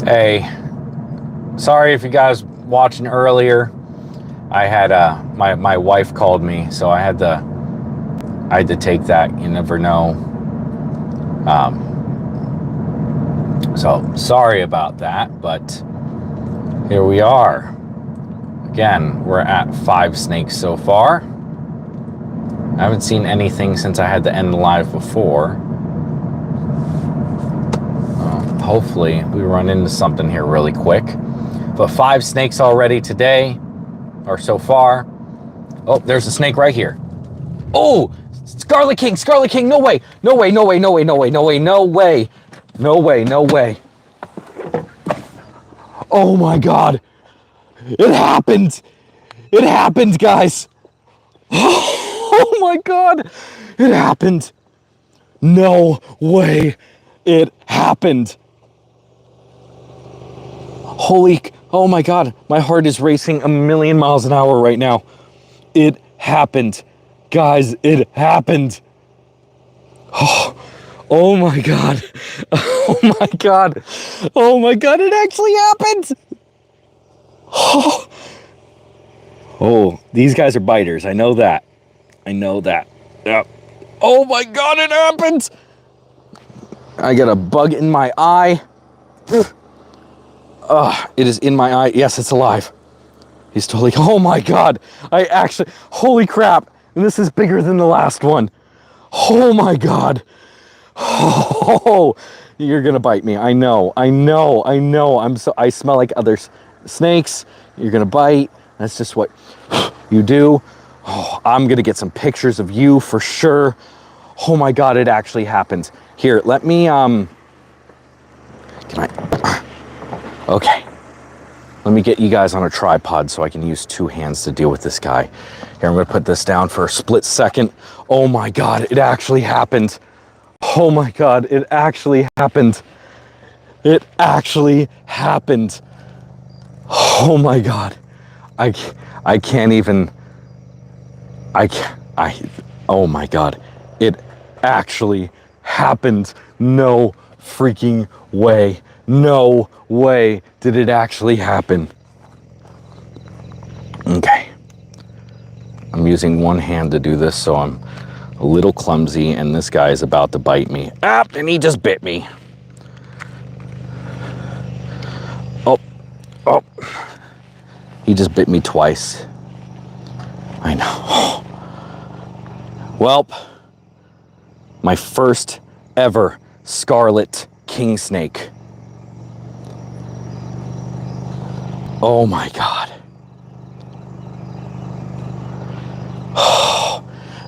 Hey, sorry if you guys watching earlier. I had my wife called me, so I had to take that. You never know. So sorry about that, but here we are. Again, we're at 5 snakes so far. I haven't seen anything since I had to end the live before. Hopefully we run into something here really quick. But 5 snakes already today, or so far. Oh, there's a snake right here. Oh, Scarlet King, Scarlet King, no way, no way, no way, no way, no way, no way, no way, no way, no way. Oh my God, it happened. It happened, guys. Oh my God, it happened. No way, it happened. Oh my God, my heart is racing a million miles an hour right now. It happened. Guys, it happened. Oh my God. Oh my God. Oh my God, it actually happened. Oh, these guys are biters. I know that. I know that. Yep. Oh my God, it happened. I got a bug in my eye. It is in my eye. Yes, it's alive. He's totally, oh my God. Holy crap. And this is bigger than the last one. Oh my God. Oh, you're gonna bite me. I know. I smell like other snakes. You're gonna bite. That's just what you do. Oh, I'm gonna get some pictures of you for sure. Oh my God, it actually happened. Here, let me, okay. Let me get you guys on a tripod so I can use 2 hands to deal with this guy. Here, I'm gonna put this down for a split second. Oh my God, it actually happened. Oh my God, it actually happened. It actually happened. Oh my God. I can't even, oh my God. It actually happened. No freaking way. No way did it actually happen. Okay. I'm using one hand to do this, so I'm a little clumsy, and this guy is about to bite me. Ah, and he just bit me. Oh, he just bit me twice. I know. Well, my first ever scarlet king snake. Oh my God.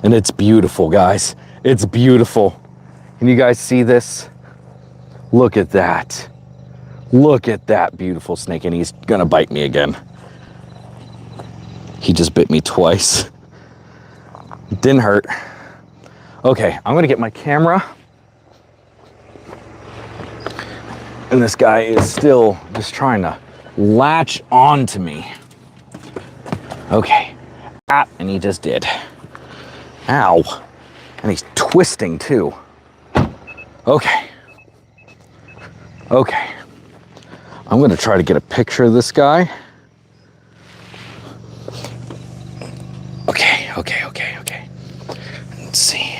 And it's beautiful, guys. It's beautiful. Can you guys see this? Look at that. Look at that beautiful snake, and he's gonna bite me again. He just bit me twice. It didn't hurt. Okay, I'm gonna get my camera. And this guy is still just trying to latch on to me. Okay. Ah, and he just did. Ow. And he's twisting too. Okay. Okay. I'm gonna try to get a picture of this guy. Okay. Let's see.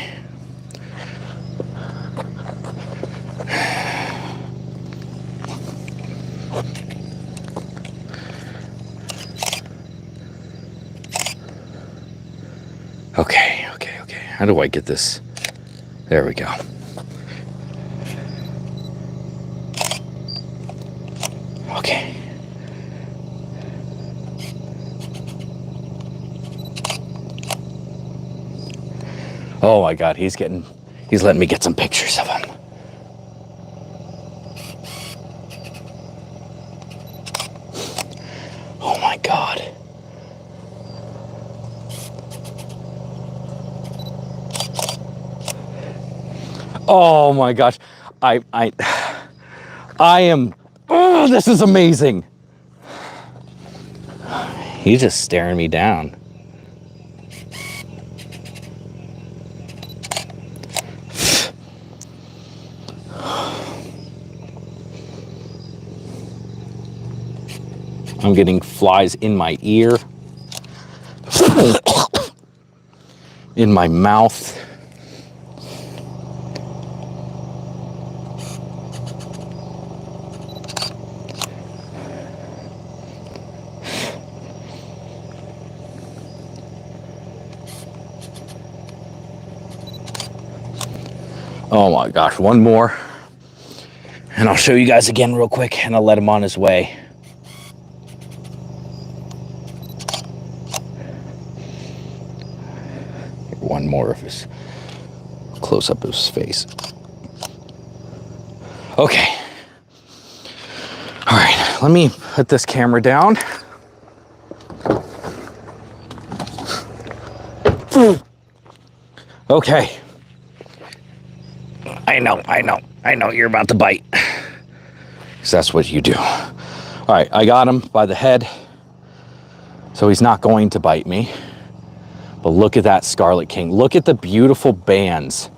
Okay. How do I get this? There we go. Okay. Oh my God, he's letting me get some pictures of him. Oh my God. Oh my gosh. I am, oh, this is amazing. He's just staring me down. I'm getting flies in my ear, in my mouth. Oh my gosh, one more. And I'll show you guys again real quick, and I'll let him on his way. One more of his close up of his face. Okay. All right, let me put this camera down. Okay. I know you're about to bite. Because that's what you do. All right, I got him by the head. So he's not going to bite me. But look at that Scarlet King. Look at the beautiful bands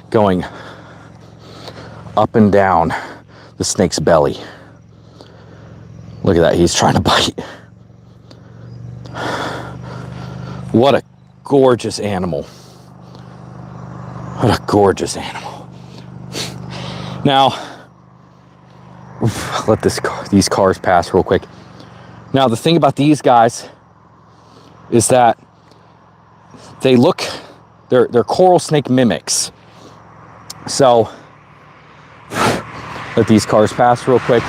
going up and down the snake's belly. Look at that, he's trying to bite. What a gorgeous animal. What a gorgeous animal. Now, let these cars pass real quick. Now, the thing about these guys is that they're coral snake mimics. So, let these cars pass real quick.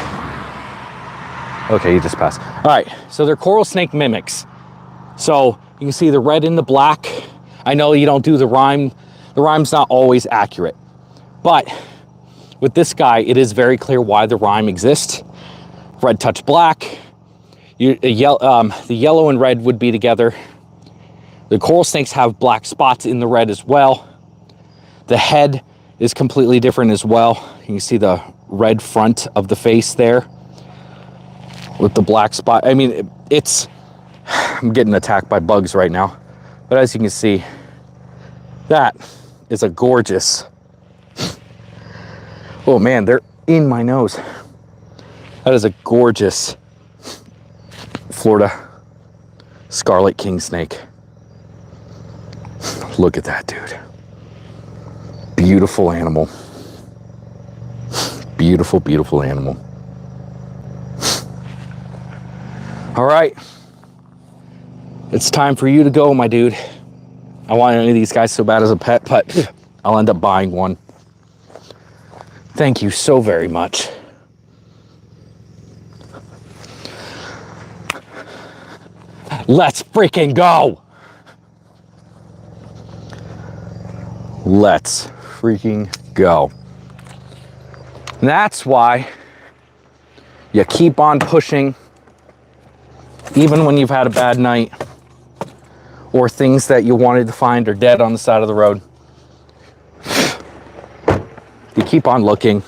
Okay, you just passed. All right, so they're coral snake mimics. So, you can see the red and the black. I know you don't do the rhyme. The rhyme's not always accurate. But with this guy, it is very clear why the rhyme exists. Red touch black. The yellow and red would be together. The coral snakes have black spots in the red as well. The head is completely different as well. You can see the red front of the face there with the black spot. I mean, I'm getting attacked by bugs right now. But as you can see, that is a gorgeous... Oh man, they're in my nose. That is a gorgeous Florida Scarlet King snake. Look at that, dude. Beautiful animal. Beautiful, beautiful animal. All right. It's time for you to go, my dude. I want any of these guys so bad as a pet, but I'll end up buying one. Thank you so very much. Let's freaking go. Let's freaking go. And that's why you keep on pushing, even when you've had a bad night, or things that you wanted to find are dead on the side of the road. You keep on looking,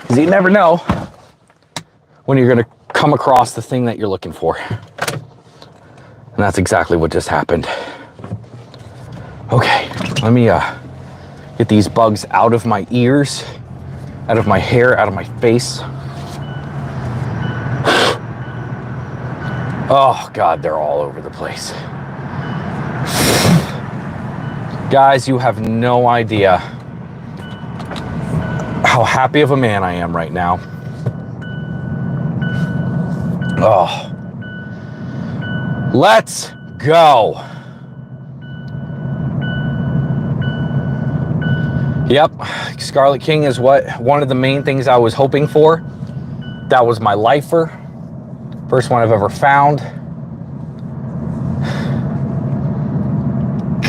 because you never know when you're going to come across the thing that you're looking for. And that's exactly what just happened. Okay, let me get these bugs out of my ears, out of my hair, out of my face. Oh God, they're all over the place. Guys, you have no idea how happy of a man I am right now. Oh. Let's go. Yep, Scarlet King is one of the main things I was hoping for. That was my lifer. First one I've ever found.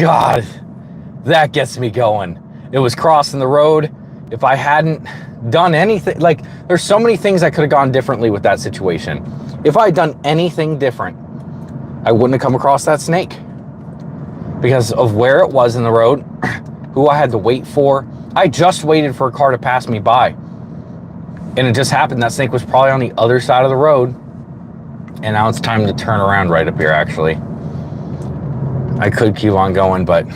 God, that gets me going. It was crossing the road. If I hadn't done anything, like, there's so many things I could have gone differently with that situation. If I had done anything different, I wouldn't have come across that snake because of where it was in the road, who I had to wait for. I just waited for a car to pass me by, and it just happened that snake was probably on the other side of the road, and now it's time to turn around right up here. Actually, I could keep on going, but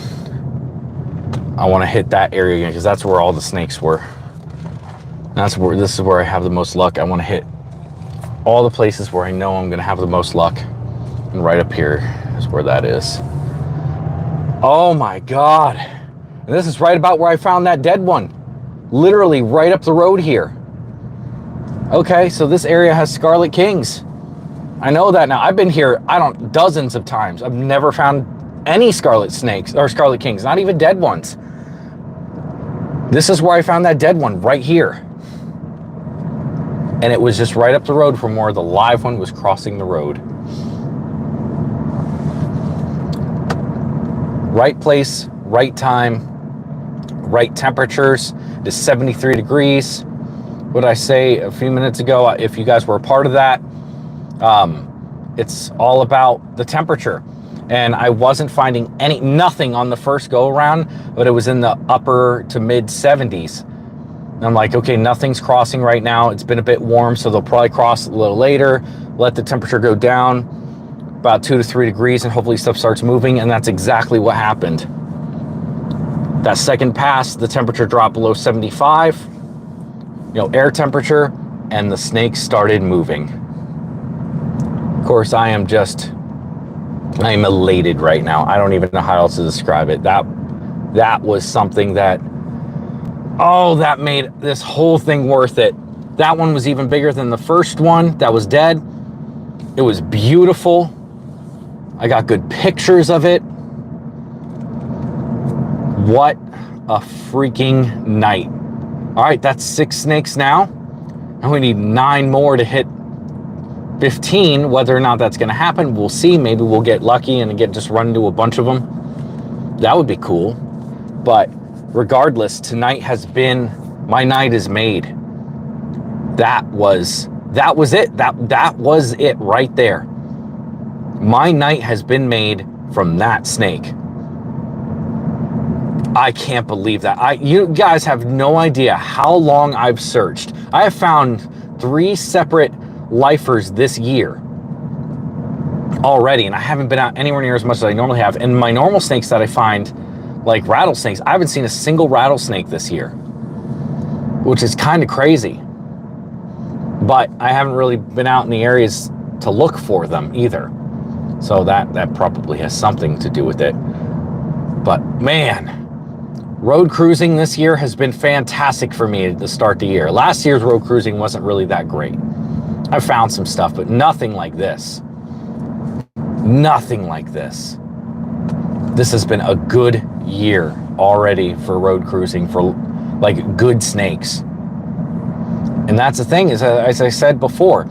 I want to hit that area again because that's where all the snakes were. This is where I have the most luck. I want to hit all the places where I know I'm going to have the most luck. And right up here is where that is. Oh my God. And this is right about where I found that dead one. Literally right up the road here. Okay, so this area has scarlet kings. I know that now. I've been here, dozens of times. I've never found any scarlet snakes or scarlet kings, not even dead ones. This is where I found that dead one, right here. And it was just right up the road from where the live one was crossing the road. Right place, right time, right temperatures. It is 73 degrees. What did I say a few minutes ago? If you guys were a part of that, it's all about the temperature. And I wasn't finding nothing on the first go around, but it was in the upper to mid 70s. And I'm like, okay, nothing's crossing right now. It's been a bit warm, so they'll probably cross a little later, let the temperature go down about 2 to 3 degrees, and hopefully stuff starts moving. And that's exactly what happened. That second pass, the temperature dropped below 75, air temperature, and the snakes started moving. Of course, I am elated right now. I don't even know how else to describe it. That was something that made this whole thing worth it. That one was even bigger than the first one that was dead. It was beautiful. I got good pictures of it. What a freaking night. All right, that's 6 snakes now. And we need 9 more to hit 15. Whether or not that's going to happen, we'll see. Maybe we'll get lucky and just run into a bunch of them. That would be cool. But regardless, tonight has been, my night is made. That was it. That was it right there. My night has been made from that snake. I can't believe that. You guys have no idea how long I've searched. I have found 3 separate lifers this year already, and I haven't been out anywhere near as much as I normally have. And my normal snakes that I find, like rattlesnakes, I haven't seen a single rattlesnake this year, which is kind of crazy. But I haven't really been out in the areas to look for them either. So that probably has something to do with it. But man, road cruising this year has been fantastic for me to start the year. Last year's road cruising wasn't really that great. I found some stuff, but nothing like this. Nothing like this. This has been a good year already for road cruising, for like good snakes. And that's the thing, is as I said before,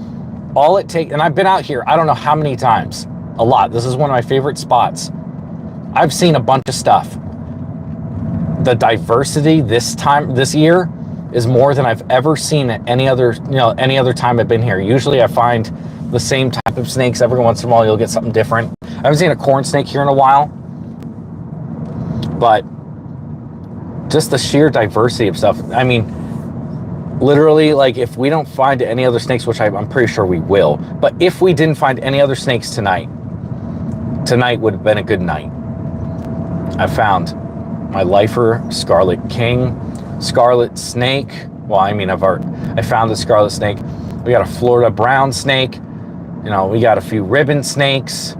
all it takes, and I've been out here, I don't know how many times, a lot. This is one of my favorite spots. I've seen a bunch of stuff. The diversity this year is more than I've ever seen at any other time I've been here. Usually I find the same type of snakes. Every once in a while you'll get something different. I haven't seen a corn snake here in a while, but just the sheer diversity of stuff. I mean, literally, like, if we don't find any other snakes, which I'm pretty sure we will, but if we didn't find any other snakes tonight would have been a good night. I found my lifer scarlet king, scarlet snake. Well, I mean, I found the scarlet snake. We got a Florida brown snake. We got a few ribbon snakes.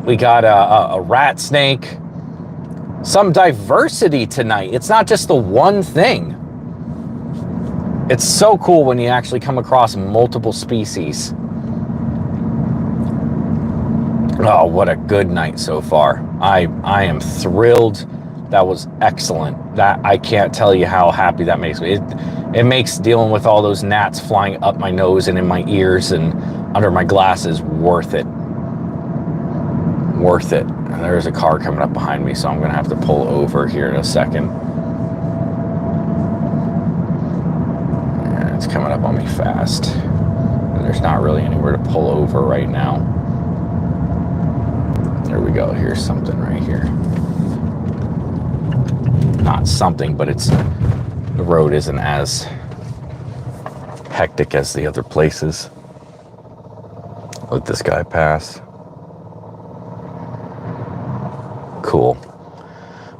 We got a rat snake. Some diversity tonight. It's not just the one thing. It's so cool when you actually come across multiple species. Oh, what a good night so far. I am thrilled. That was excellent. That, I can't tell you how happy that makes me. It makes dealing with all those gnats flying up my nose and in my ears and under my glasses worth it. Worth it. And there's a car coming up behind me, so I'm gonna have to pull over here in a second. And it's coming up on me fast. And there's not really anywhere to pull over right now. There we go. Here's something right here. Not something, but the road isn't as hectic as the other places. Let this guy pass. Cool.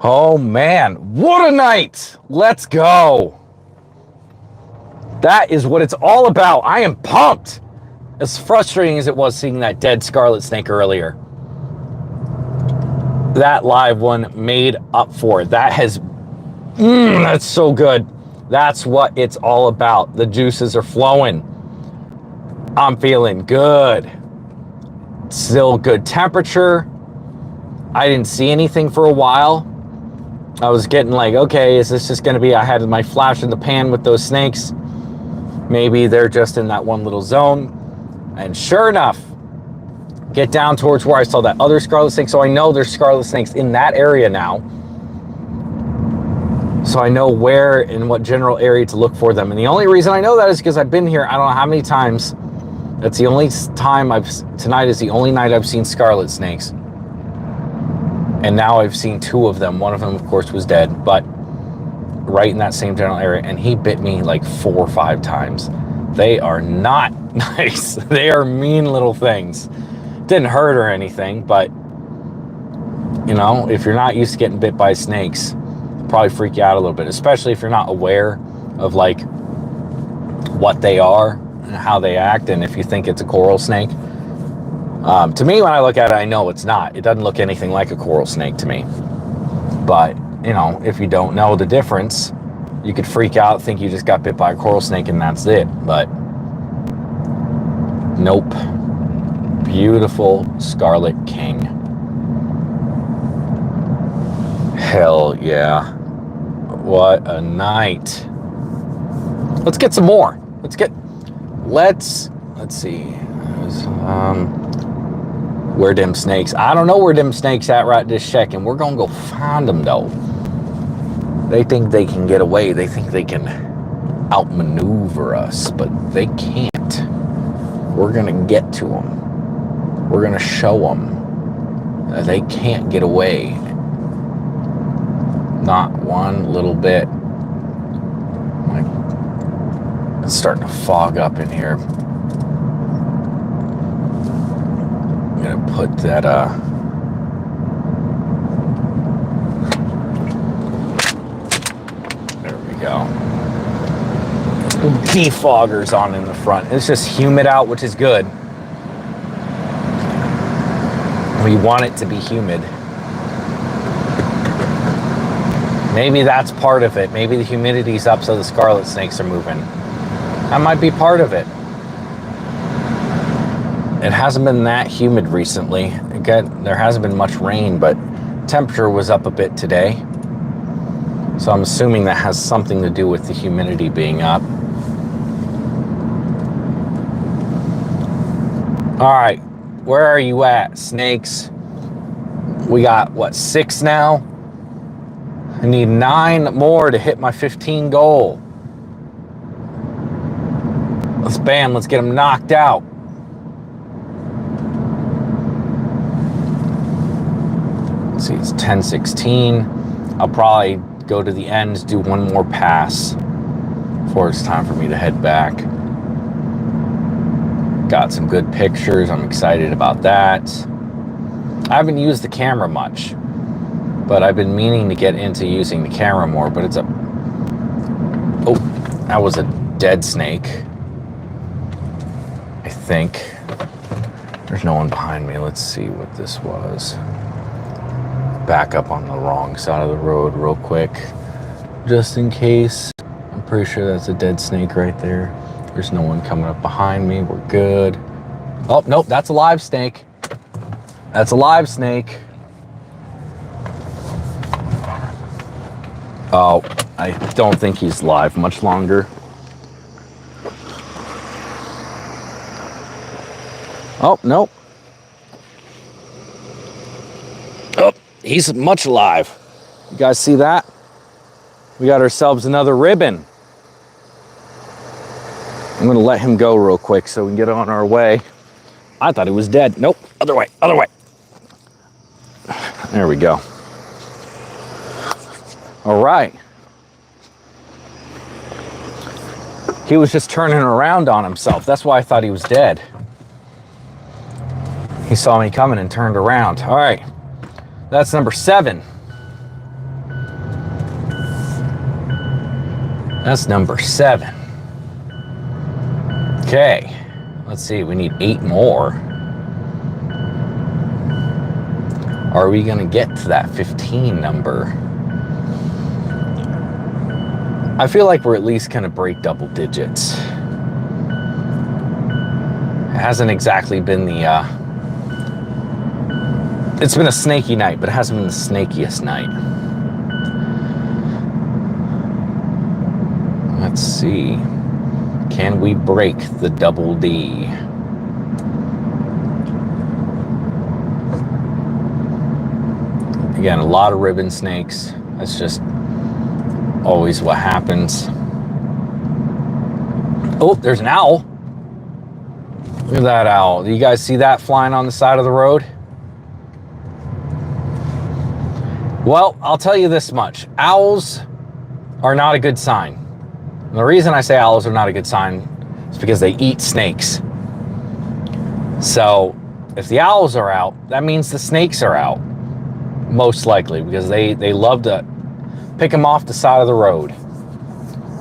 Oh man, what a night! Let's go. That is what it's all about. I am pumped. As frustrating as it was seeing that dead scarlet snake earlier, that live one made up for it. That has, that's so good. That's what it's all about. The juices are flowing. I'm feeling good. Still good temperature. I didn't see anything for a while. I was getting like, okay, is this just going to be, I had my flash in the pan with those snakes. Maybe they're just in that one little zone. And sure enough, get down towards where I saw that other scarlet snake. So I know there's scarlet snakes in that area now. So I know where and what general area to look for them. And the only reason I know that is because I've been here, I don't know how many times. That's the only time tonight is the only night I've seen scarlet snakes. And now I've seen two of them. One of them, of course, was dead, but right in that same general area. And he bit me like 4 or 5 times. They are not nice. They are mean little things. Didn't hurt or anything, but you know, if you're not used to getting bit by snakes, it'll probably freak you out a little bit, especially if you're not aware of like what they are and how they act. And if you think it's a coral snake, to me, when I look at it, I know it's not. It doesn't look anything like a coral snake to me. But you know, if you don't know the difference, you could freak out, think you just got bit by a coral snake and that's it. But nope. Beautiful Scarlet King. Hell yeah. What a night. Let's get some more. Let's see. Where them snakes? I don't know where them snakes at right this second. We're gonna go find them though. They think they can get away. They think they can outmaneuver us, but they can't. We're gonna get to them. We're gonna show them that they can't get away. Not one little bit. It's starting to fog up in here. I'm gonna put that there we go. Defoggers on in the front. It's just humid out, which is good. We want it to be humid. Maybe that's part of it. Maybe the humidity's up so the scarlet snakes are moving. That might be part of it. It hasn't been that humid recently. Again, there hasn't been much rain, but temperature was up a bit today. So I'm assuming that has something to do with the humidity being up. All right, where are you at, snakes? We got, what, 6 now? I need 9 more to hit my 15 goal. Let's get them knocked out. Let's see, it's 10:16. I'll probably go to the end, do one more pass before it's time for me to head back. Got some good pictures. I'm excited about that. I haven't used the camera much, but I've been meaning to get into using the camera more, but it's a... Oh, that was a dead snake. I think. There's no one behind me. Let's see what this was. Back up on the wrong side of the road real quick, just in case. I'm pretty sure that's a dead snake right there. There's no one coming up behind me. We're good. Oh, nope, that's a live snake. That's a live snake. Oh, I don't think he's live much longer. Oh, nope. Oh, he's much alive. You guys see that? We got ourselves another ribbon. I'm gonna let him go real quick so we can get on our way. I thought he was dead. Nope, other way, other way. There we go. All right. He was just turning around on himself. That's why I thought he was dead. He saw me coming and turned around. All right, that's number 7. That's number 7. Okay, let's see, we need 8 more. Are we gonna get to that 15 number? I feel like we're at least gonna break double digits. It hasn't exactly been the, it's been a snaky night, but it hasn't been the snakiest night. Let's see. Can we break the double D? Again, a lot of ribbon snakes. That's just always what happens. Oh, there's an owl. Look at that owl. Do you guys see that flying on the side of the road? Well, I'll tell you this much. Owls are not a good sign. And the reason I say owls are not a good sign is because they eat snakes. So if the owls are out, that means the snakes are out. Most likely, because they love to pick them off the side of the road.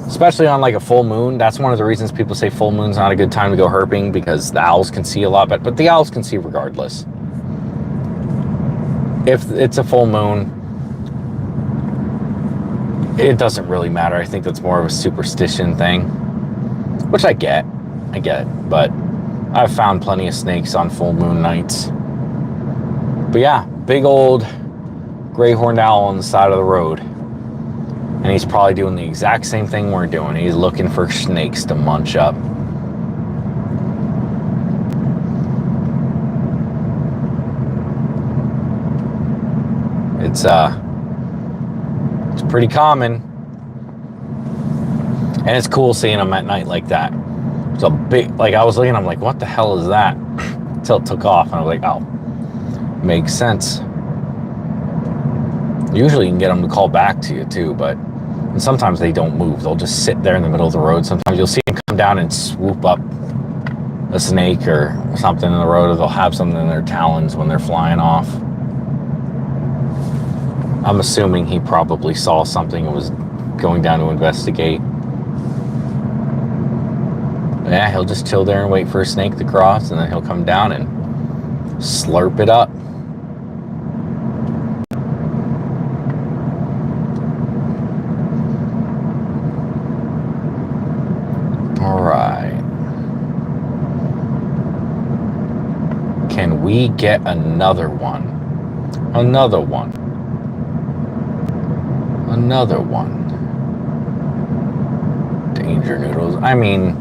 Especially on like a full moon. That's one of the reasons people say full moon's not a good time to go herping, because the owls can see a lot better. But the owls can see regardless. If it's a full moon, it doesn't really matter. I think that's more of a superstition thing, which I get, but I've found plenty of snakes on full moon nights. But yeah, big old gray horned owl on the side of the road, and he's probably doing the exact same thing we're doing. He's looking for snakes to munch up. It's pretty common, and it's cool seeing them at night like that. It's a big, like I was looking, I'm like, what the hell is that? Until it took off, and I was like, oh, makes sense. Usually you can get them to call back to you too, but sometimes they don't move. They'll just sit there in the middle of the road. Sometimes you'll see them come down and swoop up a snake or something in the road, or they'll have something in their talons when they're flying off. I'm assuming he probably saw something and was going down to investigate. But yeah, he'll just chill there and wait for a snake to cross, and then he'll come down and slurp it up. All right. Can we get another one? Another one. Another one. Danger noodles. I mean,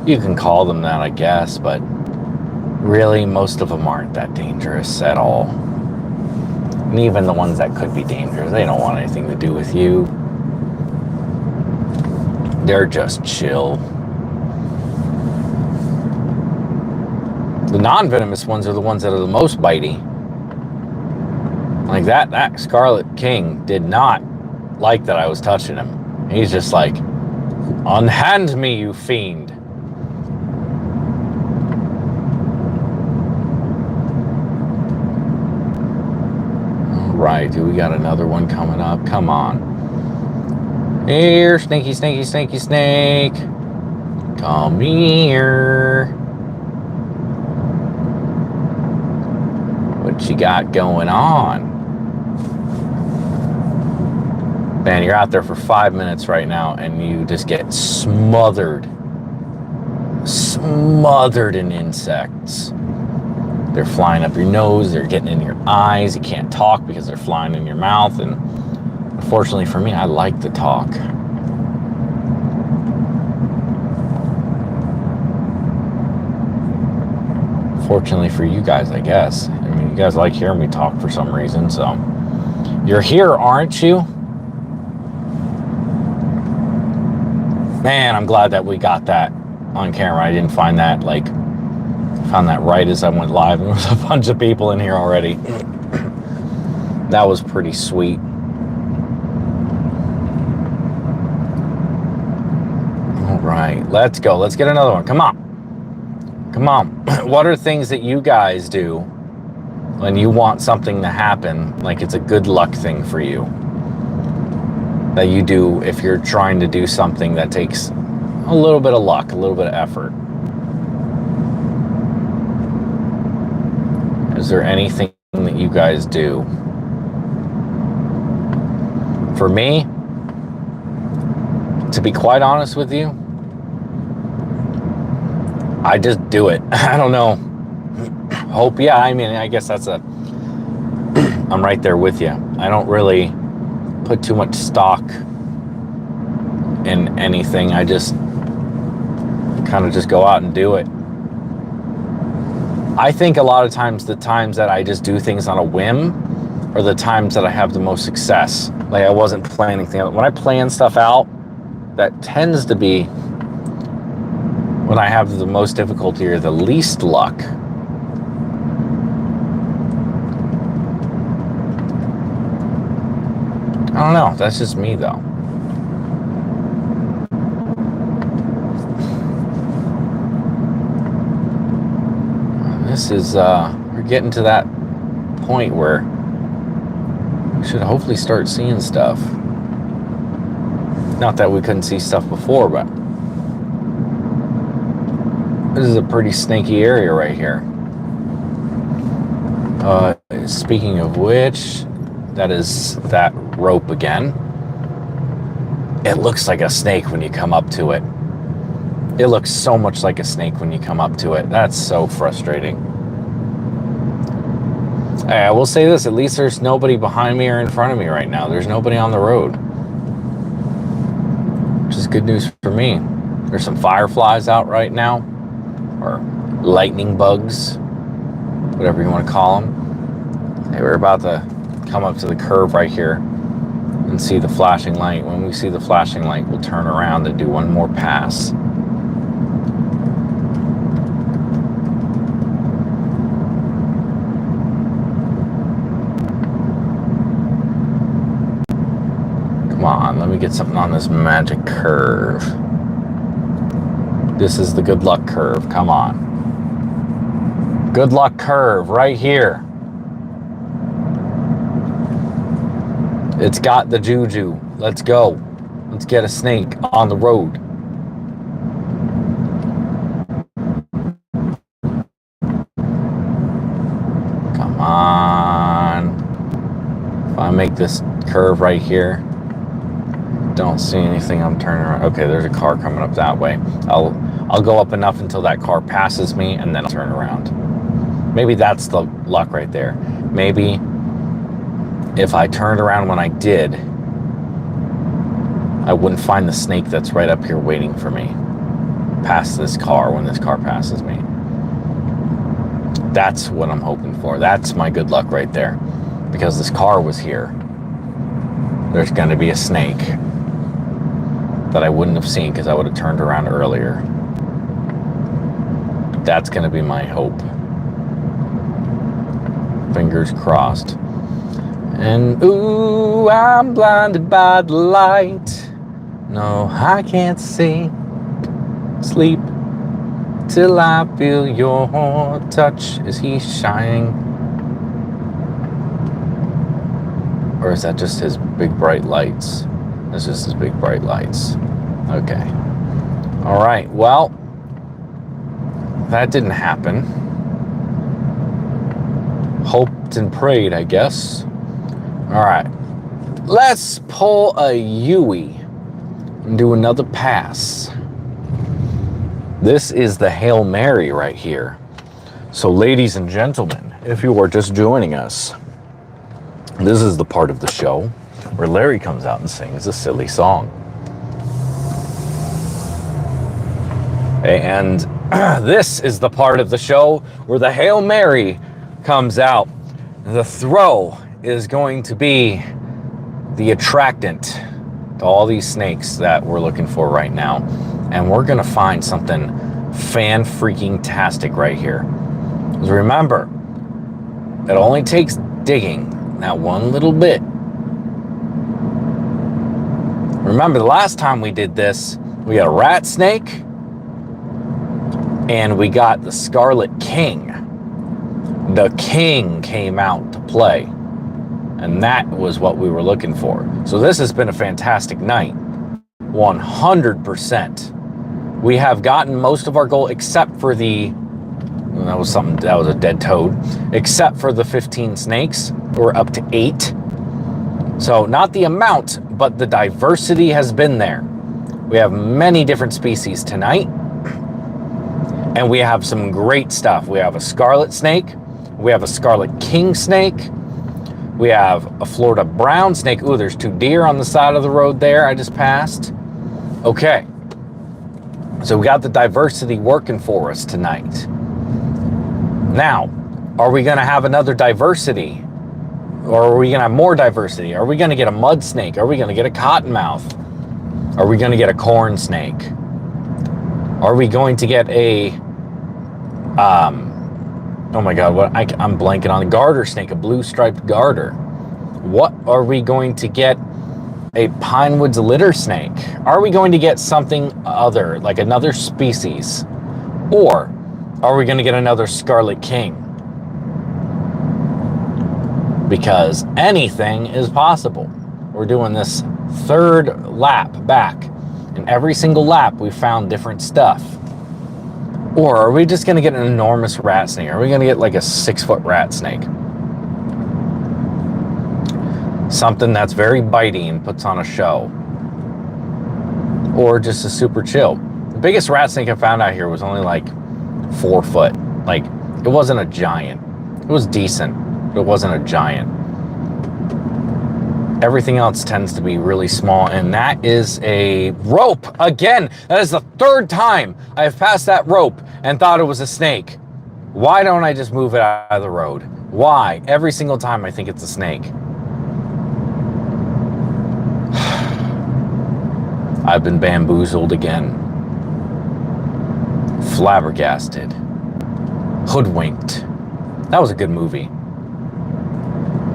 you can call them that, I guess, but really, most of them aren't that dangerous at all. And even the ones that could be dangerous, they don't want anything to do with you. They're just chill. The non-venomous ones are the ones that are the most bitey. Like that Scarlet King did not like that I was touching him. He's just like, unhand me, you fiend. All right, do we got another one coming up? Come on. Here, snaky, snaky, snaky, snake. Come here. What you got going on? Man, you're out there for 5 minutes right now and you just get smothered in insects. They're flying up your nose, they're getting in your eyes, you can't talk because they're flying in your mouth, and unfortunately for me, I like to talk. Fortunately for you guys, I guess. I mean, you guys like hearing me talk for some reason, so. You're here, aren't you? Man, I'm glad that we got that on camera. I didn't find that, found that right as I went live, and there was a bunch of people in here already. That was pretty sweet. All right, let's go. Let's get another one. Come on. Come on. What are things that you guys do when you want something to happen, like it's a good luck thing for you, that you do if you're trying to do something that takes a little bit of luck, a little bit of effort? Is there anything that you guys do? For me, to be quite honest with you, I just do it. I don't know. Hope, yeah, I mean, I guess that's I'm right there with you. I don't really put too much stock in anything. I just kind of just go out and do it. I think a lot of times the times that I just do things on a whim are the times that I have the most success. Like I wasn't planning things. When I plan stuff out, that tends to be when I have the most difficulty or the least luck. I don't know. That's just me, though. This is, we're getting to that point where we should hopefully start seeing stuff. Not that we couldn't see stuff before, but this is a pretty snaky area right here. Speaking of which, that is that rope again. It looks like a snake when you come up to it. It looks so much like a snake when you come up to it. That's so frustrating. I will say this, at least there's nobody behind me or in front of me right now. There's nobody on the road, which is good news for me. There's some fireflies out right now, or lightning bugs, whatever you want to call them. Hey, we're about to come up to the curve right here and see the flashing light. When we see the flashing light, we'll turn around and do one more pass. Come on, let me get something on this magic curve. This is the good luck curve. Come on. Good luck curve right here. It's got the juju. Let's go. Let's get a snake on the road. Come on. If I make this curve right here, don't see anything. I'm turning around. Okay, there's a car coming up that way. I'll go up enough until that car passes me, and then I'll turn around. Maybe that's the luck right there. Maybe if I turned around when I did, I wouldn't find the snake that's right up here waiting for me past this car when this car passes me. That's what I'm hoping for. That's my good luck right there. Because this car was here, there's going to be a snake that I wouldn't have seen because I would have turned around earlier. That's going to be my hope. Fingers crossed. And ooh, I'm blinded by the light. No, I can't see. Sleep till I feel your touch. Is he shining? Or is that just his big bright lights? That's just his big bright lights. Okay. All right, well, that didn't happen. Hoped and prayed, I guess. All right, let's pull a Yui and do another pass. This is the Hail Mary right here. So ladies and gentlemen, if you are just joining us, this is the part of the show where Larry comes out and sings a silly song. And this is the part of the show where the Hail Mary comes out. The throw is going to be the attractant to all these snakes that we're looking for right now. And we're gonna find something fan-freaking-tastic right here. Because remember, it only takes digging that one little bit. Remember the last time we did this, we got a rat snake and we got the Scarlet King. The king came out to play, and that was what we were looking for. So this has been a fantastic night, 100%. We have gotten most of our goal except for the That was something, that was a dead toad. Except for the 15 snakes, we're up to 8. So not the amount, but the diversity has been there. We have many different species tonight. And we have some great stuff. We have a scarlet snake. We have a scarlet king snake. We have a Florida brown snake. Ooh, there's 2 deer on the side of the road there I just passed. Okay. So we got the diversity working for us tonight. Now, are we going to have another diversity? Or are we going to have more diversity? Are we going to get a mud snake? Are we going to get a cottonmouth? Are we going to get a corn snake? Are we going to get a, oh my God, what I'm blanking on, a garter snake, a blue striped garter? What are we going to get? A pine woods litter snake? Are we going to get something other, like another species? Or are we going to get another scarlet king? Because anything is possible. We're doing this 3rd lap back. In every single lap, we found different stuff. Or are we just going to get an enormous rat snake? Are we going to get like a 6-foot rat snake? Something that's very bitey and puts on a show. Or just a super chill. The biggest rat snake I found out here was only like 4 foot. Like, it wasn't a giant. It was decent, but it wasn't a giant. Everything else tends to be really small, and that is a rope. Again, that is the 3rd time I have passed that rope and thought it was a snake. Why don't I just move it out of the road? Why? Every single time I think it's a snake. I've been bamboozled again. Flabbergasted. Hoodwinked. That was a good movie.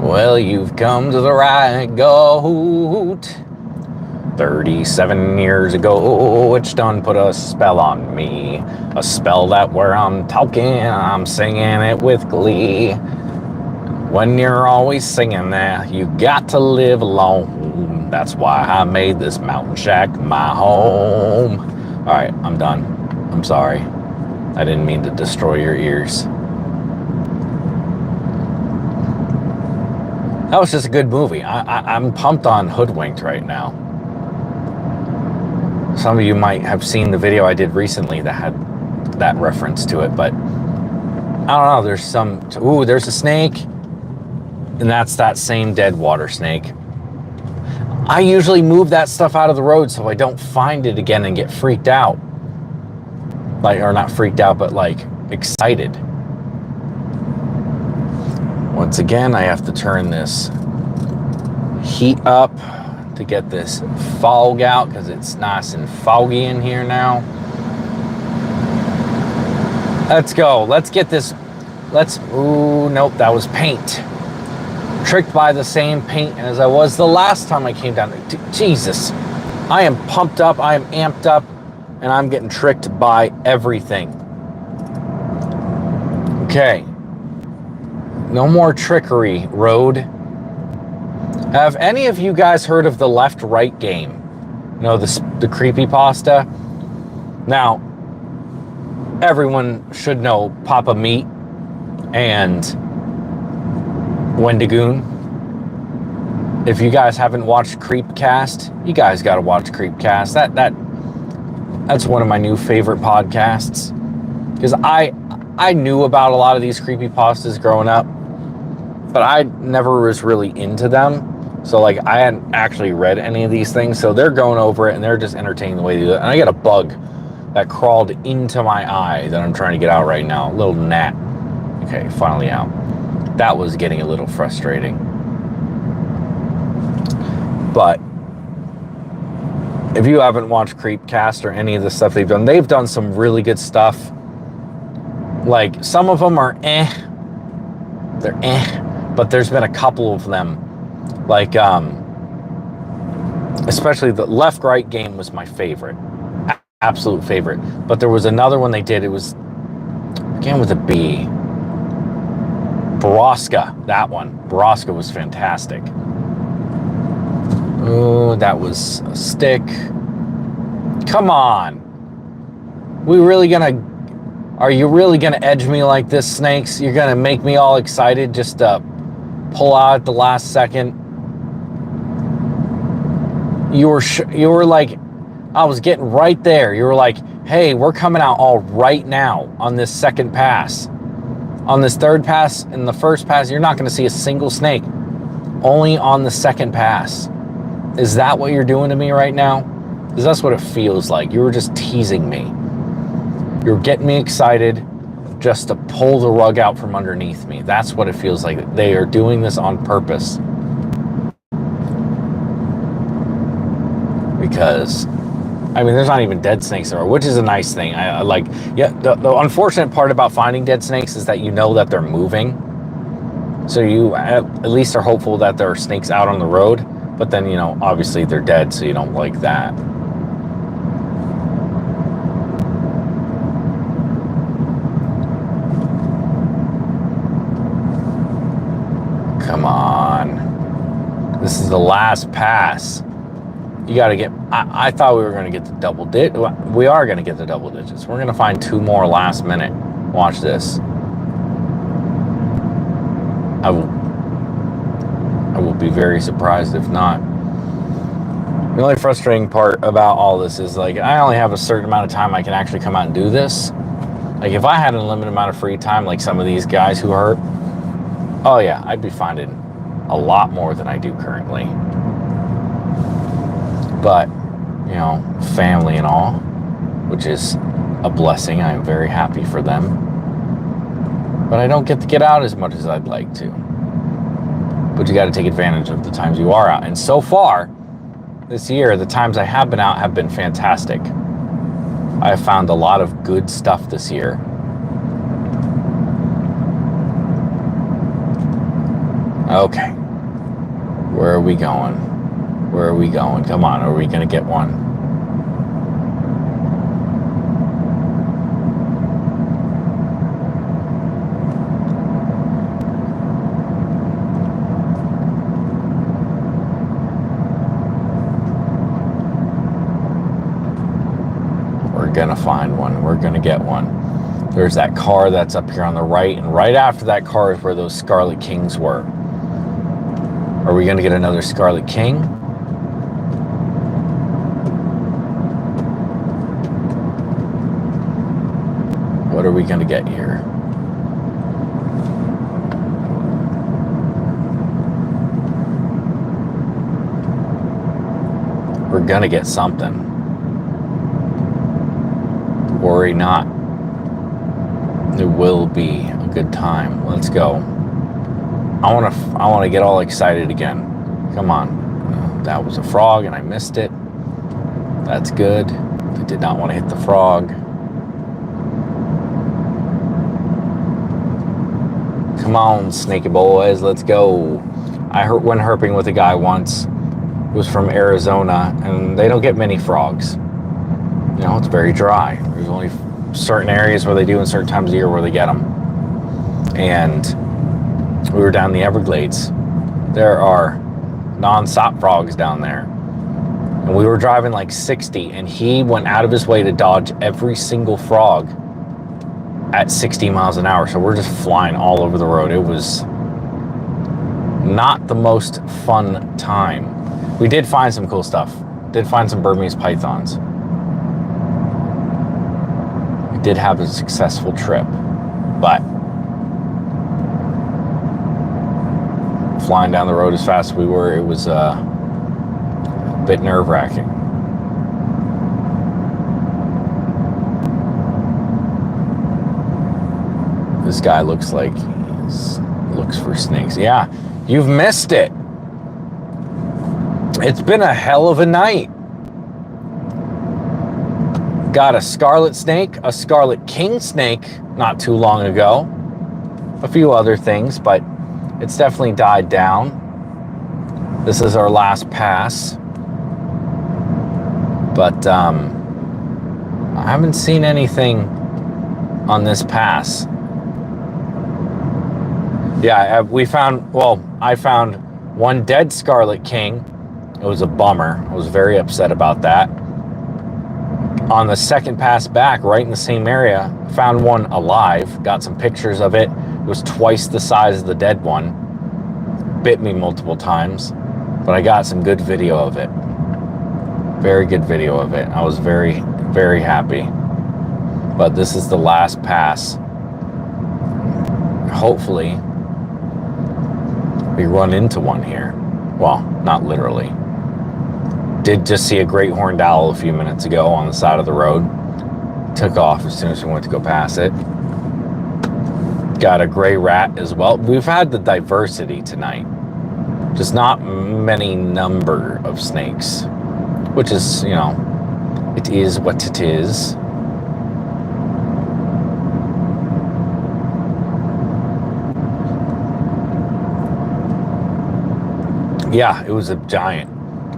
Well, you've come to the right goat. 37 years ago, which done put a spell on me. A spell that where I'm talking, I'm singing it with glee. When you're always singing that, you got to live alone. That's why I made this mountain shack my home. All right, I'm done. I'm sorry. I didn't mean to destroy your ears. That was just a good movie. I'm pumped on Hoodwinked right now. Some of you might have seen the video I did recently that had that reference to it, but I don't know. There's some, ooh, there's a snake, and that's that same dead water snake. I usually move that stuff out of the road so I don't find it again and get freaked out. Like, or not freaked out, but like excited. Once again, I have to turn this heat up to get this fog out because it's nice and foggy in here now. Let's go. Let's get this. Ooh, nope, that was paint. Tricked by the same paint as I was the last time I came down. Jesus, I am pumped up, I am amped up, and I'm getting tricked by everything. Okay. No more trickery, road. Have any of you guys heard of the left-right game? You know, the creepypasta? Now, everyone should know Papa Meat and Wendigoon. If you guys haven't watched Creepcast, you guys got to watch Creepcast. That's one of my new favorite podcasts because I knew about a lot of these creepypastas growing up, but I never was really into them. So like I hadn't actually read any of these things. So they're going over it and they're just entertaining the way they do it. And I got a bug that crawled into my eye that I'm trying to get out right now. A little gnat. Okay, finally out. That was getting a little frustrating. But if you haven't watched Creepcast or any of the stuff they've done some really good stuff. Like some of them are they're but there's been a couple of them, like especially the left-right game was my favorite, absolute favorite. But there was another one they did. It was again with a B. Baraska, that one. Baraska was fantastic. Oh, that was a stick. Come on. We really gonna... Are you really going to edge me like this, snakes? You're going to make me all excited just to pull out at the last second? You were like, I was getting right there. You were like, hey, we're coming out all right now on this second pass. On this third pass and the first pass, you're not going to see a single snake. Only on the second pass. Is that what you're doing to me right now? Because that's what it feels like. You were just teasing me. You're getting me excited just to pull the rug out from underneath me. That's what it feels like. They are doing this on purpose. Because, I mean, there's not even dead snakes there, which is a nice thing. I like, yeah, the unfortunate part about finding dead snakes is that you know that they're moving. So you at least are hopeful that there are snakes out on the road. But then, you know, obviously they're dead, so you don't like that. Come on. This is the last pass. You got to get, I thought we were going to get the double digits. We are going to get the double digits. We're going to find 2 more last minute. Watch this. I will be very surprised if not. The only frustrating part about all this is, like, I only have a certain amount of time I can actually come out and do this. Like, if I had an unlimited amount of free time, like some of these guys who hurt, oh yeah, I'd be finding a lot more than I do currently. But, you know, family and all, which is a blessing. I am very happy for them. But I don't get to get out as much as I'd like to. But you got to take advantage of the times you are out. And so far, this year, the times I have been out have been fantastic. I have found a lot of good stuff this year. Okay. Where are we going? Where are we going? Come on, are we going to get one? We're going to find one. We're going to get one. There's that car that's up here on the right, and right after that car is where those Scarlet Kings were. Are we going to get another Scarlet King? What are we going to get here? We're going to get something. Worry not. It will be a good time. Let's go. I want to get all excited again. Come on. That was a frog and I missed it. That's good. I did not want to hit the frog. Come on, snaky boys, let's go. Went herping with a guy once who was from Arizona, and they don't get many frogs. You know, it's very dry. There's only certain areas where they do and certain times of year where they get them. And we were down in the Everglades. There are non-stop frogs down there. And we were driving like 60, and he went out of his way to dodge every single frog at 60 miles an hour. So we're just flying all over the road. It was not the most fun time. We did find some cool stuff. Did find some Burmese pythons. We did have a successful trip, but flying down the road as fast as we were, it was a bit nerve-wracking. This guy looks like he looks for snakes. Yeah, you've missed it. It's been a hell of a night. Got a scarlet snake, a scarlet king snake not too long ago. A few other things, but it's definitely died down. This is our last pass. But I haven't seen anything on this pass. Yeah, I found one dead scarlet king. It was a bummer. I was very upset about that. On the second pass back, right in the same area, found one alive, got some pictures of it. It was twice the size of the dead one. Bit me multiple times, but I got some good video of it. Very good video of it. I was very, very happy. But this is the last pass. Hopefully, we run into one here. Well, not literally. Did just see a great horned owl a few minutes ago on the side of the road. Took off as soon as we went to go past it. Got a gray rat as well. We've had the diversity tonight. Just not many number of snakes. Which is, you know, it is what it is. Yeah, it was a giant.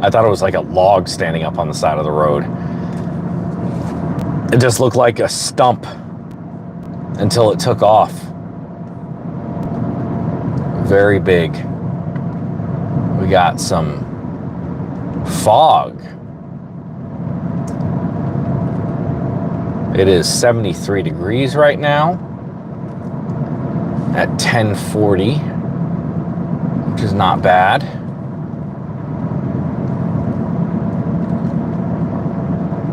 I thought it was like a log standing up on the side of the road. It just looked like a stump until it took off. Very big. We got some fog. It is 73 degrees right now at 10:40, which is not bad.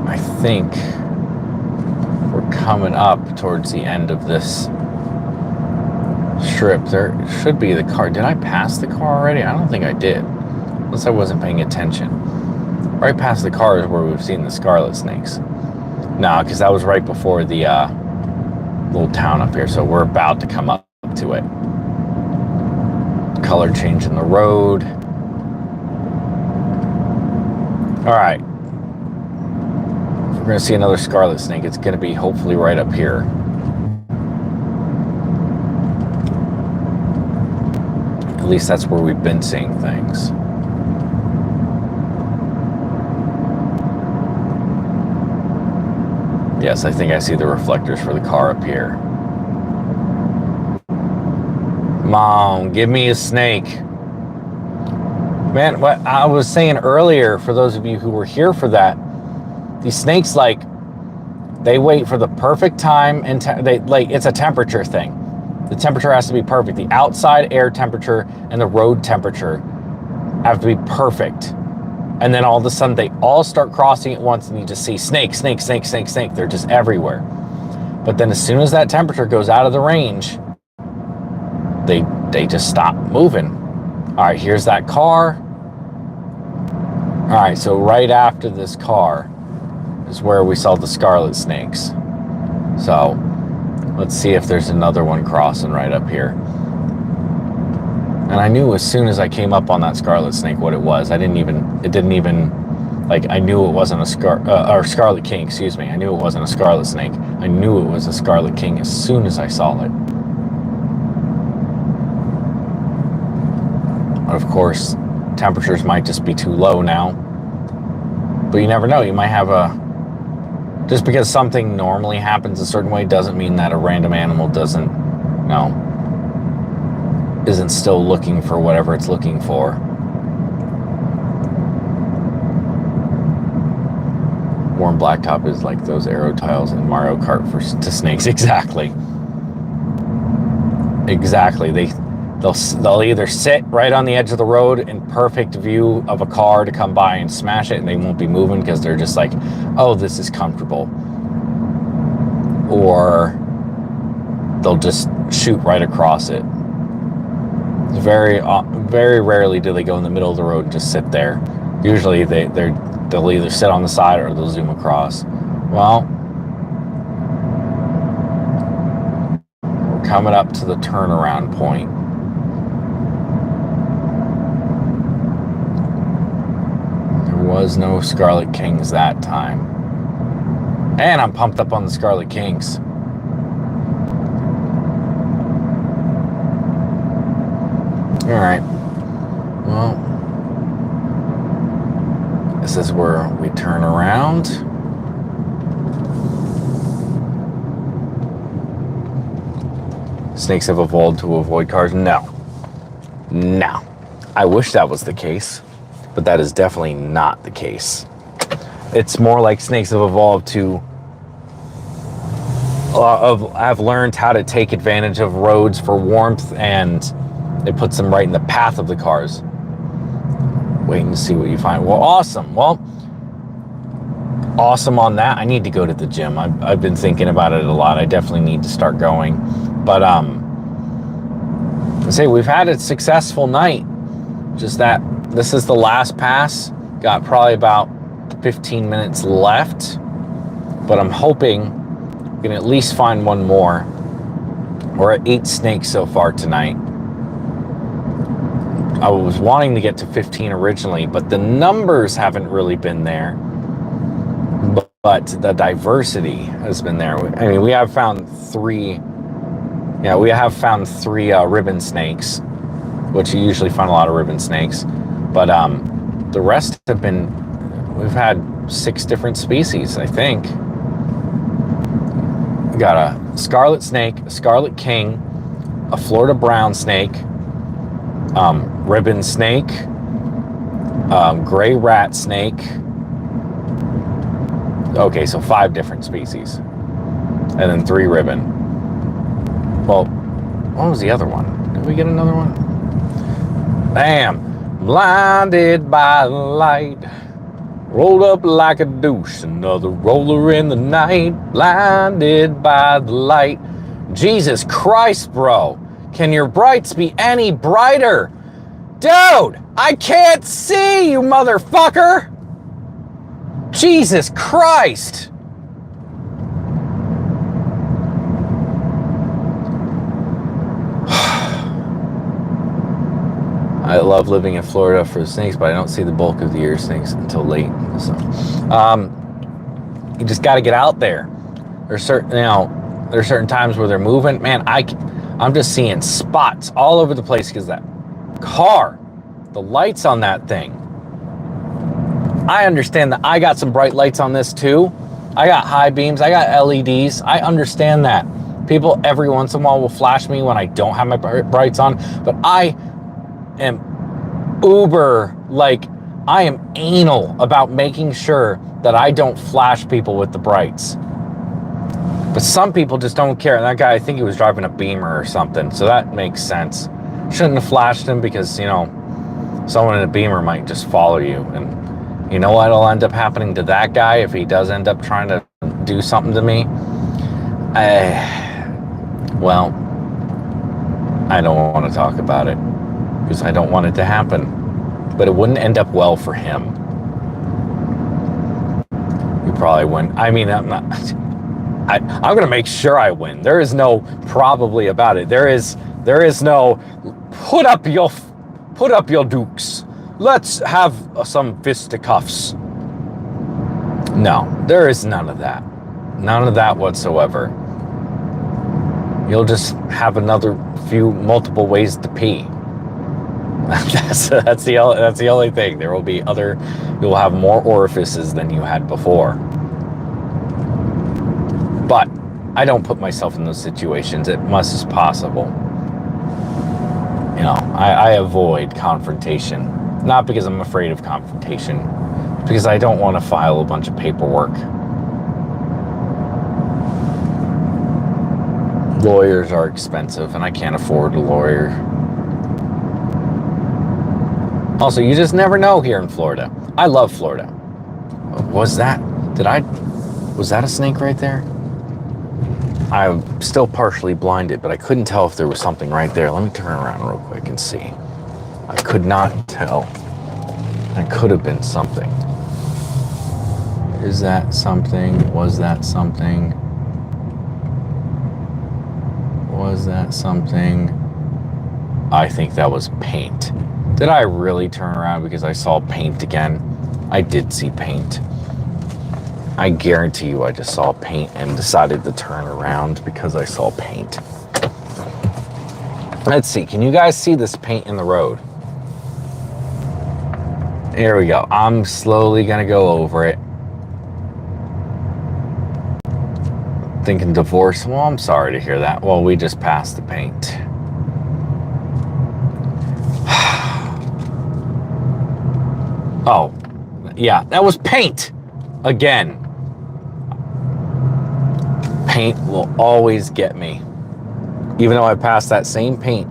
I think we're coming up towards the end of this strip. There should be the car. Did I pass the car already? I don't think I did, unless I wasn't paying attention. Right past the car is where we've seen the scarlet snakes. No, because that was right before the little town up here, so we're about to come up to it. Color change in the road. All right. If we're going to see another scarlet snake, it's going to be hopefully right up here. At least that's where we've been seeing things. Yes, I think I see the reflectors for the car up here. Mom, give me a snake. Man, what I was saying earlier, for those of you who were here for that, these snakes, like, they wait for the perfect time, and it's a temperature thing. The temperature has to be perfect. The outside air temperature and the road temperature have to be perfect. And then all of a sudden, they all start crossing at once, and you just see snake, snake, snake, snake, snake. They're just everywhere. But then as soon as that temperature goes out of the range, they just stop moving. All right, here's that car. All right, so right after this car is where we saw the scarlet snakes. So let's see if there's another one crossing right up here. And I knew as soon as I came up on that scarlet snake what it was. I knew it wasn't a scarlet king, excuse me. I knew it wasn't a scarlet snake. I knew it was a scarlet king as soon as I saw it. Of course, temperatures might just be too low now. But you never know. You might have just because something normally happens a certain way doesn't mean that a random animal isn't still looking for whatever it's looking for. Warm blacktop is like those arrow tiles in Mario Kart to snakes. Exactly. They'll either sit right on the edge of the road in perfect view of a car to come by and smash it, and they won't be moving because they're just like, oh, this is comfortable. Or they'll just shoot right across it. Very rarely do they go in the middle of the road and just sit there. Usually they'll either sit on the side or they'll zoom across. Well, we're coming up to the turnaround point. There was no Scarlet Kings that time. And I'm pumped up on the Scarlet Kings. All right. Well, this is where we turn around. Snakes have evolved to avoid cars? No. I wish that was the case, but that is definitely not the case. it's more like snakes have evolved to have learned how to take advantage of roads for warmth, and it puts them right in the path of the cars. Waiting to see what you find. Well, awesome. Well, awesome on that. I need to go to the gym. I've been thinking about it a lot. I definitely need to start going. But I say we've had a successful night. Just that this is the last pass. Got probably about 15 minutes left, but I'm hoping we can at least find one more. We're at 8 snakes so far tonight. I was wanting to get to 15 originally, but the numbers haven't really been there. But the diversity has been there. I mean, we have found 3. Yeah, we have found 3 ribbon snakes, which you usually find a lot of ribbon snakes. But the rest have been, we've had 6 different species, I think. We got a scarlet snake, a scarlet king, a Florida brown snake, ribbon snake, gray rat snake. Okay, so 5 different species. And then 3 ribbon. Well, what was the other one? Did we get another one? Bam! Blinded by the light. Rolled up like a douche, another roller in the night, blinded by the light. Jesus Christ, bro. Can your brights be any brighter? Dude, I can't see, you motherfucker. Jesus Christ. I love living in Florida for the snakes, but I don't see the bulk of the year snakes until late. So, you just got to get out there. There's certain times where they're moving. Man, I'm just seeing spots all over the place because that car, the lights on that thing. I understand that I got some bright lights on this too. I got high beams. I got LEDs. I understand that. People every once in a while will flash me when I don't have my brights on, but I am uber, like, I am anal about making sure that I don't flash people with the brights. But some people just don't care. And that guy, I think he was driving a Beamer or something, so that makes sense. Shouldn't have flashed him because, you know, someone in a Beamer might just follow you. And you know what'll end up happening to that guy if he does end up trying to do something to me? Well, I don't want to talk about it, because I don't want it to happen. But it wouldn't end up well for him. You probably wouldn't. I mean, I'm going to make sure I win. There is no probably about it. There is no put up your dukes. Let's have some fisticuffs. No, there is none of that. None of that whatsoever. You'll just have multiple ways to pee. That's the only thing. There will be you'll have more orifices than you had before. But I don't put myself in those situations as much as possible. You know, I avoid confrontation. Not because I'm afraid of confrontation, because I don't want to file a bunch of paperwork. Lawyers are expensive, and I can't afford a lawyer. Also, you just never know here in Florida. I love Florida. Was that a snake right there? I'm still partially blinded, but I couldn't tell if there was something right there. Let me turn around real quick and see. I could not tell. It could have been something. Is that something? Was that something? Was that something? I think that was paint. Did I really turn around because I saw paint again? I did see paint. I guarantee you I just saw paint and decided to turn around because I saw paint. Let's see. Can you guys see this paint in the road? Here we go. I'm slowly going to go over it. Thinking divorce. Well, I'm sorry to hear that. Well, we just passed the paint. Oh, yeah, that was paint. Again, paint will always get me. Even though I passed that same paint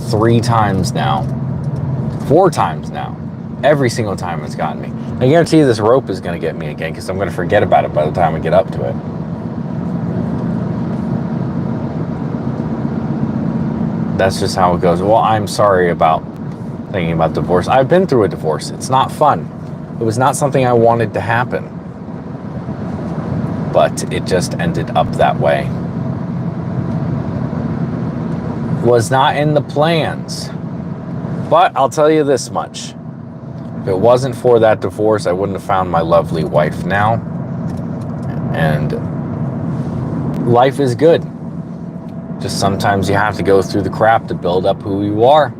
3 times now, 4 times now, every single time it's gotten me. I guarantee you this rope is going to get me again because I'm going to forget about it by the time I get up to it. That's just how it goes. Well, I'm sorry about thinking about divorce. I've been through a divorce. It's not fun. It was not something I wanted to happen. But it just ended up that way. Was not in the plans. But I'll tell you this much. If it wasn't for that divorce, I wouldn't have found my lovely wife now. And life is good. Just sometimes you have to go through the crap to build up who you are.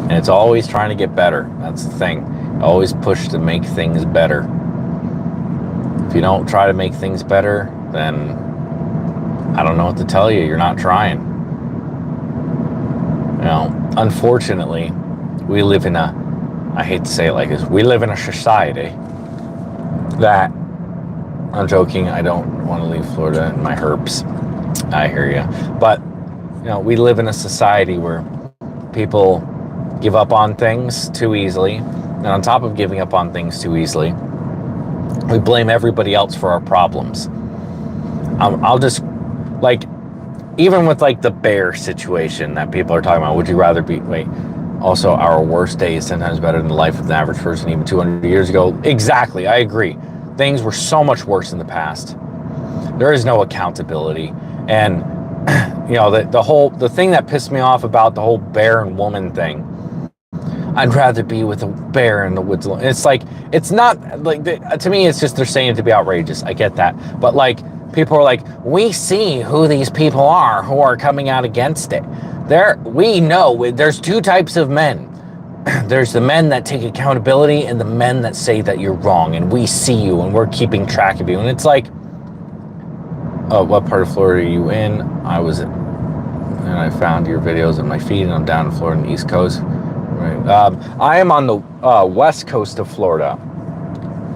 And it's always trying to get better. That's the thing. Always push to make things better. If you don't try to make things better, then I don't know what to tell you. You're not trying. You know, unfortunately, we live in a, I hate to say it like this, we live in a society that, I'm joking, I don't want to leave Florida in my herps. I hear you. But, you know, we live in a society where people give up on things too easily. And on top of giving up on things too easily, we blame everybody else for our problems. I'll just, like, even with, like, the bear situation that people are talking about, would you rather be, also, our worst day is sometimes better than the life of an average person even 200 years ago. Exactly, I agree. Things were so much worse in the past. There is no accountability. And, you know, the thing that pissed me off about the whole bear and woman thing, I'd rather be with a bear in the woods. It's like, it's not, like, to me, it's just they're saying it to be outrageous. I get that. But, like, people are like, we see who these people are who are coming out against it. We know there's 2 types of men. There's the men that take accountability and the men that say that you're wrong, and we see you and we're keeping track of you. And it's like, oh, what part of Florida are you in? And I found your videos in my feed, and I'm down in Florida on the East Coast. Right. I am on the west coast of Florida.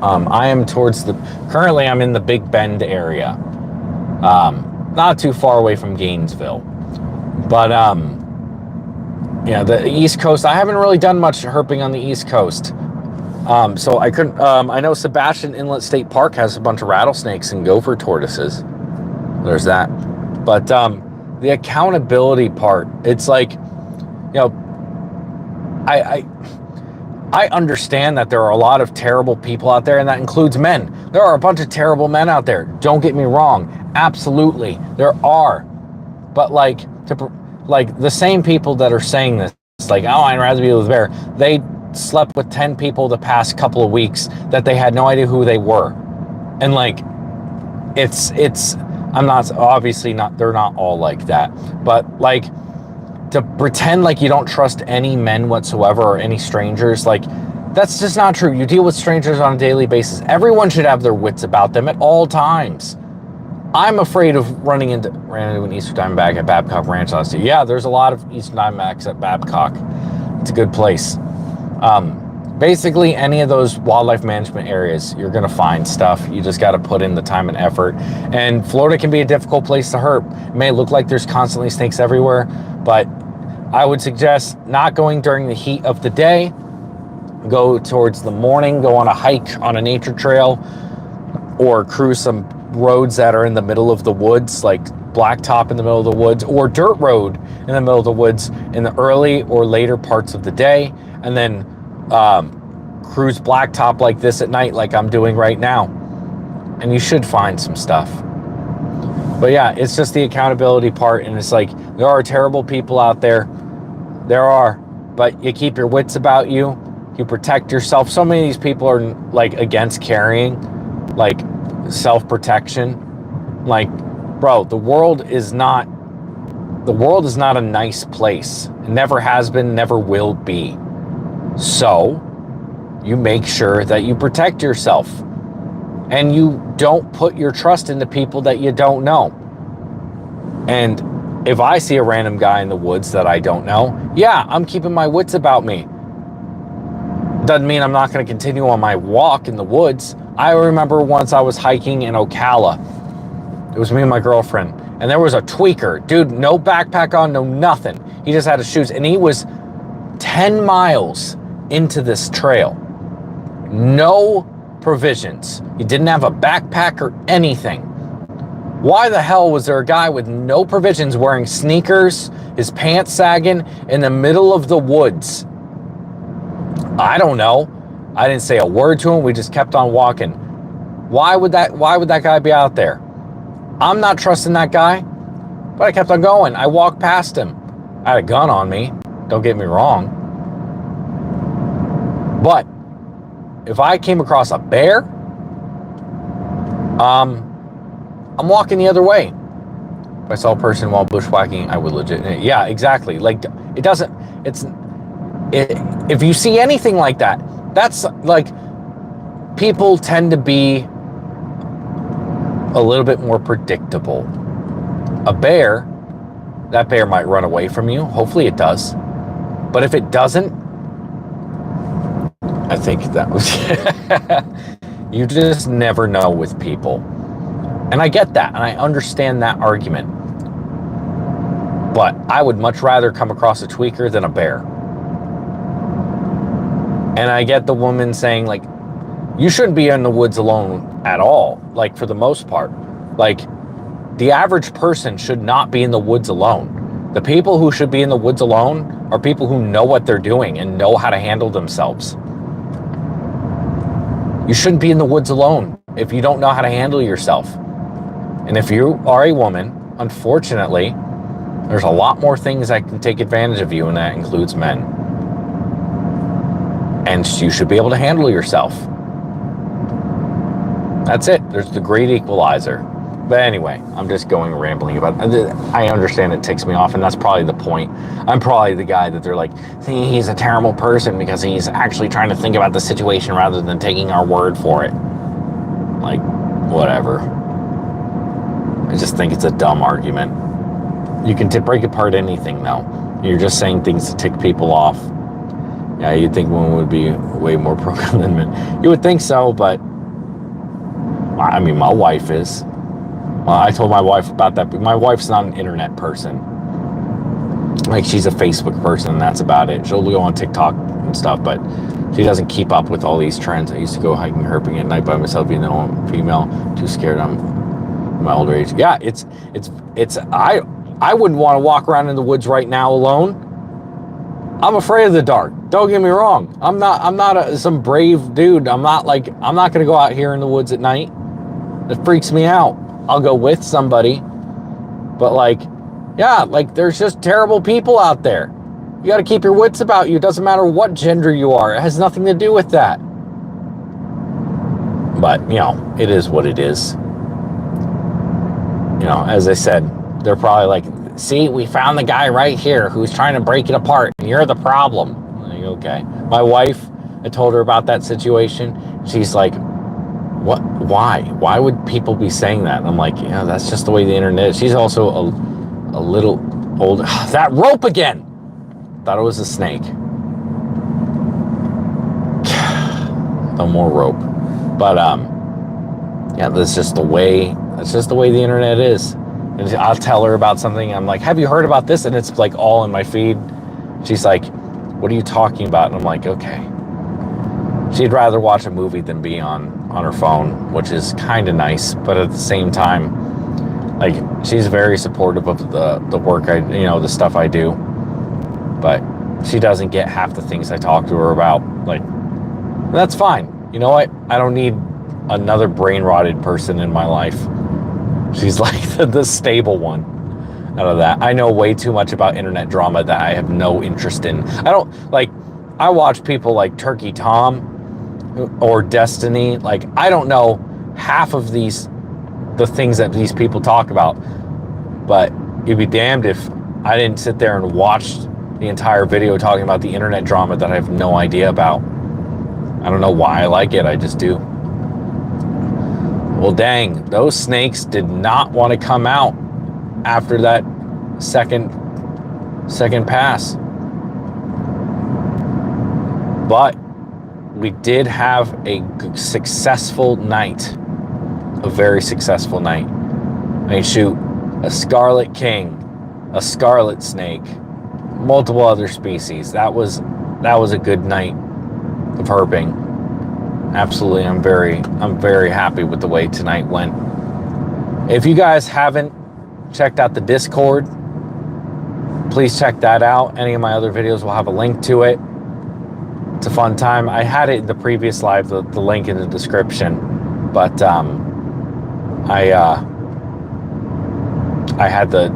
I am currently I'm in the Big Bend area. Not too far away from Gainesville. But, yeah, the East Coast, I haven't really done much herping on the East Coast. So I couldn't, I know Sebastian Inlet State Park has a bunch of rattlesnakes and gopher tortoises. There's that. But, the accountability part, it's like, you know, I understand that there are a lot of terrible people out there, and that includes men. There are a bunch of terrible men out there. Don't get me wrong. Absolutely. There are. But, like, the same people that are saying this, like, oh, I'd rather be with a bear, they slept with 10 people the past couple of weeks that they had no idea who they were. And, like, I'm not, obviously not, they're not all like that. But, like, to pretend like you don't trust any men whatsoever or any strangers, like, that's just not true. You deal with strangers on a daily basis. Everyone should have their wits about them at all times. I'm afraid of ran into an Eastern Diamondback at Babcock Ranch last year. Yeah, there's a lot of Eastern Diamondbacks at Babcock. It's a good place. Basically, any of those wildlife management areas, you're going to find stuff. You just got to put in the time and effort. And Florida can be a difficult place to herp. It may look like there's constantly snakes everywhere, but I would suggest not going during the heat of the day. Go towards the morning, go on a hike on a nature trail, or cruise some roads that are in the middle of the woods, like blacktop in the middle of the woods, or dirt road in the middle of the woods in the early or later parts of the day, and then cruise blacktop like this at night, like I'm doing right now. And you should find some stuff. But yeah, it's just the accountability part, and it's like, there are terrible people out there. There are, but you keep your wits about you. You protect yourself. So many of these people are, like, against carrying, like, self-protection. Like, bro, the world is not a nice place. It never has been, never will be. So you make sure that you protect yourself, and you don't put your trust into people that you don't know. And if I see a random guy in the woods that I don't know, yeah, I'm keeping my wits about me. Doesn't mean I'm not going to continue on my walk in the woods. I remember once I was hiking in Ocala. It was me and my girlfriend. And there was a tweaker. Dude, no backpack on, no nothing. He just had his shoes. And he was 10 miles into this trail. No provisions. He didn't have a backpack or anything. Why the hell was there a guy with no provisions wearing sneakers, his pants sagging, in the middle of the woods? I don't know. I didn't say a word to him. We just kept on walking. Why would that guy be out there? I'm not trusting that guy, but I kept on going. I walked past him. I had a gun on me. Don't get me wrong. But if I came across a bear, I'm walking the other way. If I saw a person while bushwhacking, I would legit. Yeah, exactly. Like, it doesn't. If you see anything like that, that's like, people tend to be a little bit more predictable. A bear, that bear might run away from you. Hopefully it does. But if it doesn't, I think that was you just never know with people. And I get that, and I understand that argument. But I would much rather come across a tweaker than a bear. And I get the woman saying, like, you shouldn't be in the woods alone at all, like, for the most part. Like, the average person should not be in the woods alone. The people who should be in the woods alone are people who know what they're doing and know how to handle themselves. You shouldn't be in the woods alone if you don't know how to handle yourself. And if you are a woman, unfortunately, there's a lot more things that can take advantage of you, and that includes men. And you should be able to handle yourself. That's it. There's the great equalizer. But anyway, I'm just going rambling about it. I understand it ticks me off, and that's probably the point. I'm probably the guy that they're like, he's a terrible person because he's actually trying to think about the situation rather than taking our word for it. Like, whatever. I just think it's a dumb argument. You can break apart anything, though. You're just saying things to tick people off. Yeah, you'd think women would be way more pro-gun than men. You would think so, but I mean, my wife is. Well, I told my wife about that, but my wife's not an internet person. Like, she's a Facebook person, and that's about it. She'll go on TikTok and stuff, but she doesn't keep up with all these trends. I used to go hiking, herping at night by myself, being the only female. Too scared. I'm my older age. Yeah, I wouldn't want to walk around in the woods right now alone. I'm afraid of the dark. Don't get me wrong. I'm not some brave dude. I'm not going to go out here in the woods at night. It freaks me out. I'll go with somebody. But there's just terrible people out there. You got to keep your wits about you. It doesn't matter what gender you are. It has nothing to do with that. But, it is what it is. As I said, they're probably like, see, we found the guy right here who's trying to break it apart, and you're the problem. I'm like, okay. My wife, I told her about that situation. She's like, what? Why? Why would people be saying that? And I'm like, that's just the way the internet is. She's also a little old. That rope again! Thought it was a snake. No more rope. But, that's just the way the internet is. And I'll tell her about something. I'm like, have you heard about this? And it's like all in my feed. She's like, what are you talking about? And I'm like, okay. She'd rather watch a movie than be on her phone, which is kind of nice. But at the same time, like, she's very supportive of the work the stuff I do. But she doesn't get half the things I talk to her about. Like, that's fine. You know what? I don't need another brain-rotted person in my life. She's like the stable one out of that. I know way too much about internet drama that I have no interest in. I watch people like Turkey Tom or Destiny. Like, I don't know half of the things that these people talk about. But you'd be damned if I didn't sit there and watch the entire video talking about the internet drama that I have no idea about. I don't know why I like it. I just do. Well, dang, those snakes did not want to come out after that second pass. But we did have a successful night, a very successful night. I shoot a scarlet king, a scarlet snake, multiple other species. That was a good night of herping. Absolutely, I'm very happy with the way tonight went. If you guys haven't checked out the Discord, please check that out. Any of my other videos will have a link to it. It's a fun time. I had it in the previous live, the link in the description, but I had to,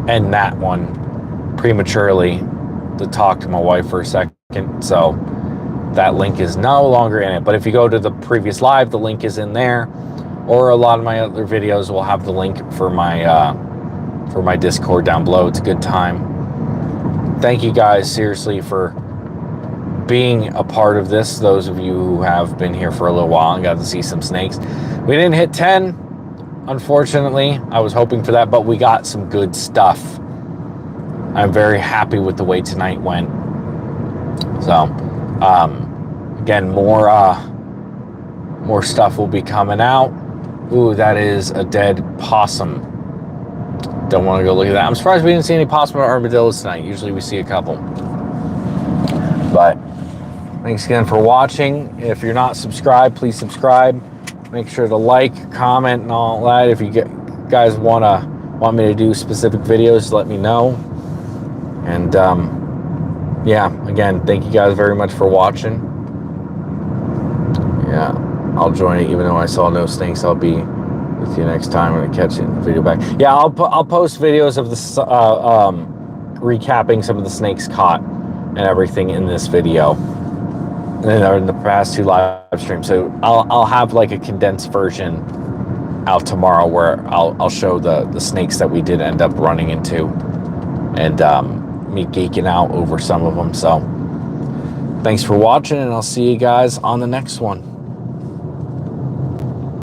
end that one prematurely to talk to my wife for a second, so that link is no longer in it. But if you go to the previous live, the link is in there, or a lot of my other videos will have the link for my Discord down below. It's a good time. Thank you guys seriously for being a part of this. Those of you who have been here for a little while and got to see some snakes. We didn't hit 10, unfortunately. I was hoping for that, but we got some good stuff. I'm very happy with the way tonight went. So, again, more stuff will be coming out. Ooh, that is a dead possum. Don't want to go look at that. I'm surprised we didn't see any possum or armadillos tonight. Usually we see a couple. But thanks again for watching. If you're not subscribed, please subscribe. Make sure to like, comment, and all that. If you guys want me to do specific videos, let me know. And yeah, again, thank you guys very much for watching. Yeah, I'll join it. Even though I saw no snakes, I'll be with you next time when I catch it. Video back. Yeah, I'll post videos of this recapping some of the snakes caught and everything in this video, and in the past 2 live streams. So I'll have like a condensed version out tomorrow where I'll show the snakes that we did end up running into, and me geeking out over some of them. So thanks for watching, and I'll see you guys on the next one.